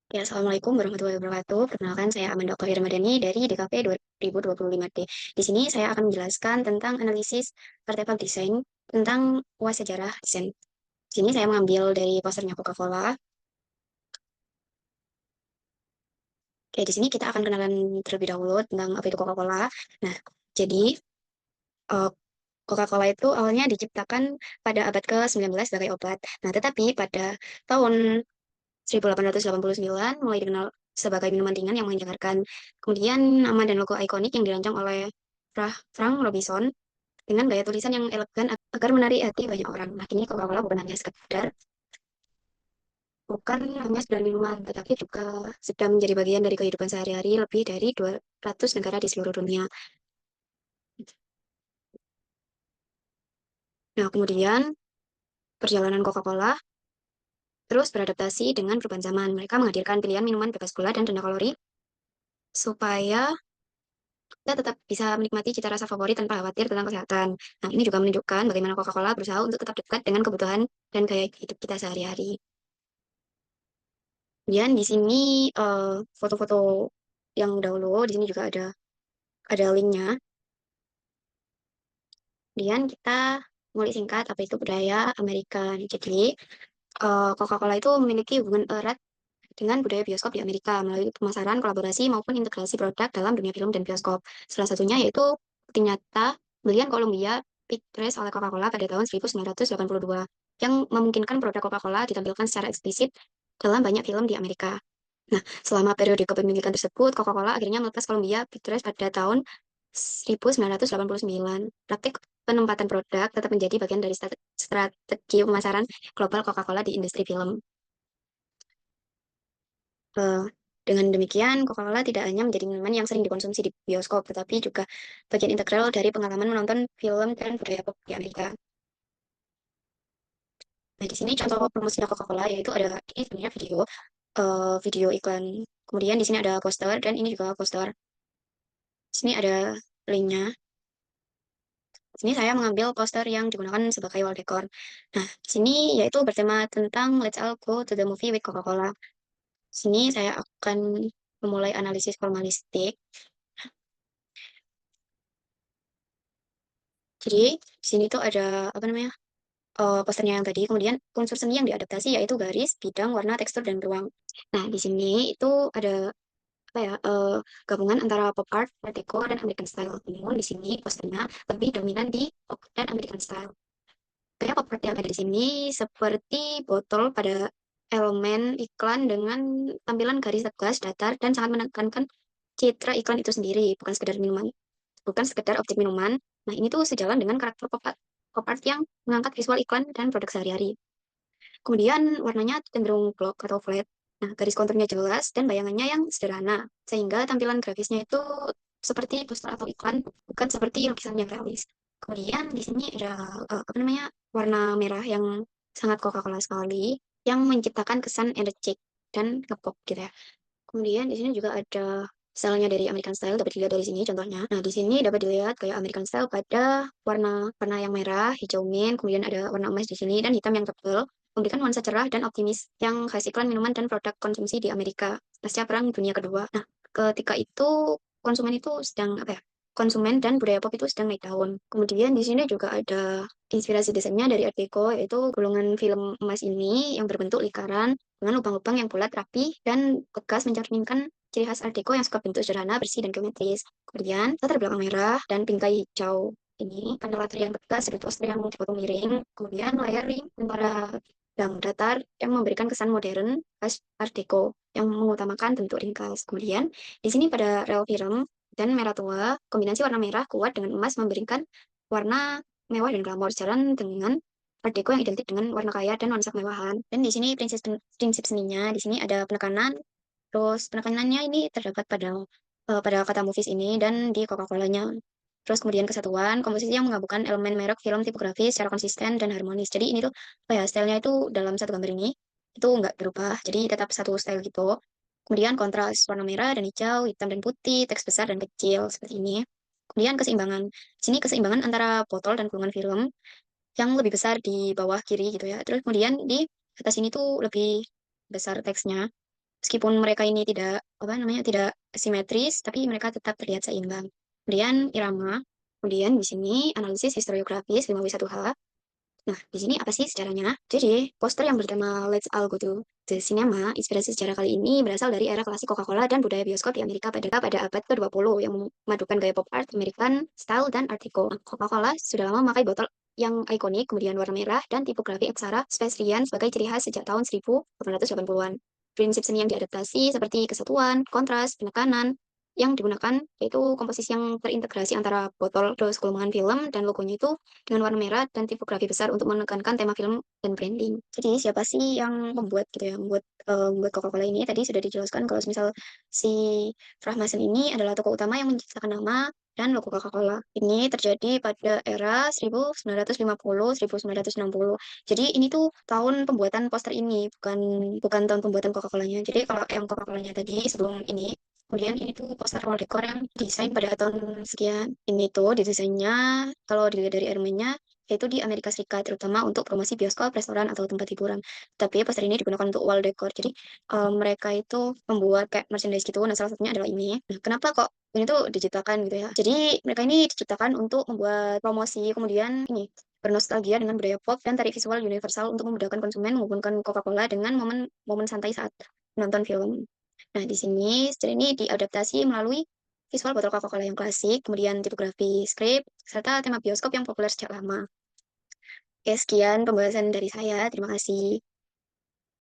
Ya, Assalamualaikum warahmatullahi wabarakatuh. Perkenalkan, saya Amanda Oktavi Ramadhani dari DKP 2025D. Di sini saya akan menjelaskan tentang analisis artefak desain tentang UAS sejarah desain. Di sini saya mengambil dari posternya Coca-Cola. Oke, di sini kita akan kenalan terlebih dahulu tentang apa itu Coca-Cola. Nah, jadi eh, Coca-Cola itu awalnya diciptakan pada abad ke-19 sebagai obat. Nah, tetapi pada tahun 1889 mulai dikenal sebagai minuman ringan yang menyegarkan. Kemudian nama dan logo ikonik yang dirancang oleh Frank Robinson dengan gaya tulisan yang elegan agar menarik hati banyak orang. Nah, kini Coca-Cola bukan hanya sekedar minuman, tetapi juga sedang menjadi bagian dari kehidupan sehari-hari lebih dari 200 negara di seluruh dunia. Nah, kemudian perjalanan Coca-Cola terus beradaptasi dengan perubahan zaman. Mereka menghadirkan pilihan minuman bebas gula dan rendah kalori supaya kita tetap bisa menikmati cita rasa favorit tanpa khawatir tentang kesehatan. Nah, ini juga menunjukkan bagaimana Coca-Cola berusaha untuk tetap dekat dengan kebutuhan dan gaya hidup kita sehari-hari. Kemudian di sini foto-foto yang dahulu, di sini juga ada linknya. Kemudian kita ngulik singkat apa itu budaya Amerika. Jadi, Coca-Cola itu memiliki hubungan erat dengan budaya bioskop di Amerika melalui pemasaran, kolaborasi, maupun integrasi produk dalam dunia film dan bioskop. Salah satunya yaitu bukti nyata belian Columbia Pictures oleh Coca-Cola pada tahun 1982 yang memungkinkan produk Coca-Cola ditampilkan secara eksplisit dalam banyak film di Amerika. Nah, selama periode kepemilikan tersebut, Coca-Cola akhirnya melepas Columbia Pictures pada tahun 1989. Praktik penempatan produk tetap menjadi bagian dari strategi pemasaran global Coca-Cola di industri film. Eh, dengan demikian, Coca-Cola tidak hanya menjadi minuman yang sering dikonsumsi di bioskop, tetapi juga bagian integral dari pengalaman menonton film dan budaya pop di Amerika. Nah, di sini contoh promosinya Coca-Cola yaitu ada ini sebenarnya video iklan. Kemudian di sini ada poster dan ini juga poster. Di sini ada linknya. Di sini saya mengambil poster yang digunakan sebagai wall decor. Nah, di sini yaitu bertema tentang Let's All Go to the Movie with Coca-Cola. Di sini saya akan memulai analisis formalistik. Jadi, di sini tuh ada apa namanya? Posternya yang tadi. Kemudian unsur seni yang diadaptasi yaitu garis, bidang, warna, tekstur, dan ruang. Nah, di sini itu ada apa ya? Gabungan antara pop art, art deco, dan American style. Namun di sini posternya lebih dominan di pop dan American style. Kayak pop art yang ada di sini seperti botol pada elemen iklan dengan tampilan garis tegas, datar, dan sangat menekankan citra iklan itu sendiri, bukan sekedar objek minuman. Nah, ini tuh sejalan dengan karakter pop art yang mengangkat visual iklan dan produk sehari-hari. Kemudian warnanya cenderung block atau flat. Nah, garis konturnya jelas dan bayangannya yang sederhana, sehingga tampilan grafisnya itu seperti poster atau iklan, bukan seperti lukisan yang realis. Kemudian di sini ada apa namanya warna merah yang sangat Coca-Cola sekali, yang menciptakan kesan energik dan ngepop gitu ya. Kemudian di sini juga ada stylenya dari American Style dapat dilihat dari sini contohnya. Nah, di sini dapat dilihat kayak American Style pada warna warna yang merah, hijau mint, kemudian ada warna emas di sini dan hitam yang tebal, memberikan nuansa cerah dan optimis yang khas iklan minuman dan produk konsumsi di Amerika pasca Perang Dunia Kedua. Nah, ketika itu konsumen itu sedang apa ya? Konsumen dan budaya pop itu sedang naik daun. Kemudian di sini juga ada inspirasi desainnya dari Art Deco, yaitu gulungan film emas ini yang berbentuk lingkaran dengan lubang-lubang yang bulat, rapi, dan tegas mencerminkan ciri khas Art Deco yang suka bentuk sederhana, bersih, dan geometris. Kemudian, latar belakang merah dan bingkai hijau ini pada latar yang tegas, ada poster yang dipotong miring, kemudian layering antara yang datar yang memberikan kesan modern khas Art Deco yang mengutamakan bentuk ringkas. Kemudian, di sini pada rel film dan merah tua, kombinasi warna merah kuat dengan emas memberikan warna mewah dan glamor, sejalan dengan Art Deco yang identik dengan warna kaya dan nuansa kemewahan. Dan di sini prinsip seninya, di sini ada penekanan. Terus penekanannya ini terdapat pada kata movies ini dan di Coca-Colanya. Terus kemudian kesatuan, komposisi yang menggabungkan elemen merek, film, tipografi secara konsisten dan harmonis. Jadi ini tuh, apa ya, stylenya itu dalam satu gambar ini, itu nggak berubah. Jadi tetap satu style gitu. Kemudian kontras, warna merah dan hijau, hitam dan putih, teks besar dan kecil, seperti ini. Kemudian keseimbangan. Di sini keseimbangan antara botol dan gulungan film yang lebih besar di bawah kiri gitu ya. Terus kemudian di atas ini tuh lebih besar teksnya Meskipun mereka ini tidak apa namanya tidak simetris, tapi mereka tetap terlihat seimbang. Kemudian irama, kemudian di sini analisis historiografis 5W1H. Nah, di sini apa sih sejarahnya? Jadi, poster yang bertema Let's All Go to the Cinema, inspirasi sejarah kali ini berasal dari era klasik Coca-Cola dan budaya bioskop di Amerika pada abad ke-20 yang memadukan gaya pop art, American style, dan Art Deco. Nah, Coca-Cola sudah lama memakai botol yang ikonik, kemudian warna merah, dan tipografi aksara Spestrian sebagai ciri khas sejak tahun 1880-an. Prinsip seni yang diadaptasi seperti kesatuan, kontras, penekanan, yang digunakan yaitu komposisi yang terintegrasi antara botol, terus gulungan film, dan logonya itu dengan warna merah dan tipografi besar untuk menekankan tema film dan branding. Jadi siapa sih yang membuat gitu ya, membuat Coca-Cola ini? Tadi sudah dijelaskan kalau misal si Frahmasen ini adalah tokoh utama yang menciptakan nama dan logo Coca-Cola. Ini terjadi pada era 1950-1960. Jadi ini tuh tahun pembuatan poster ini, bukan bukan tahun pembuatan Coca-Colanya. Jadi kalau yang Coca-Colanya tadi sebelum ini, kemudian ini tuh poster wall decor yang desain pada tahun sekian. Ini tuh didesainnya kalau dilihat dari elemennya yaitu di Amerika Serikat, terutama untuk promosi bioskop, restoran, atau tempat hiburan. Tapi poster ini digunakan untuk wall decor. Jadi mereka itu membuat kayak merchandise gitu. Nah, salah satunya adalah ini. Nah, kenapa kok ini tuh diciptakan gitu ya? Jadi mereka ini diciptakan untuk membuat promosi, kemudian ini bernostalgia dengan budaya pop dan tarik visual universal untuk memudahkan konsumen menghubungkan Coca-Cola dengan momen-momen santai saat menonton film. Nah, di sini sejarah ini diadaptasi melalui visual botol Coca-Cola yang klasik, kemudian tipografi script, serta tema bioskop yang populer sejak lama. Oke, sekian pembahasan dari saya. Terima kasih.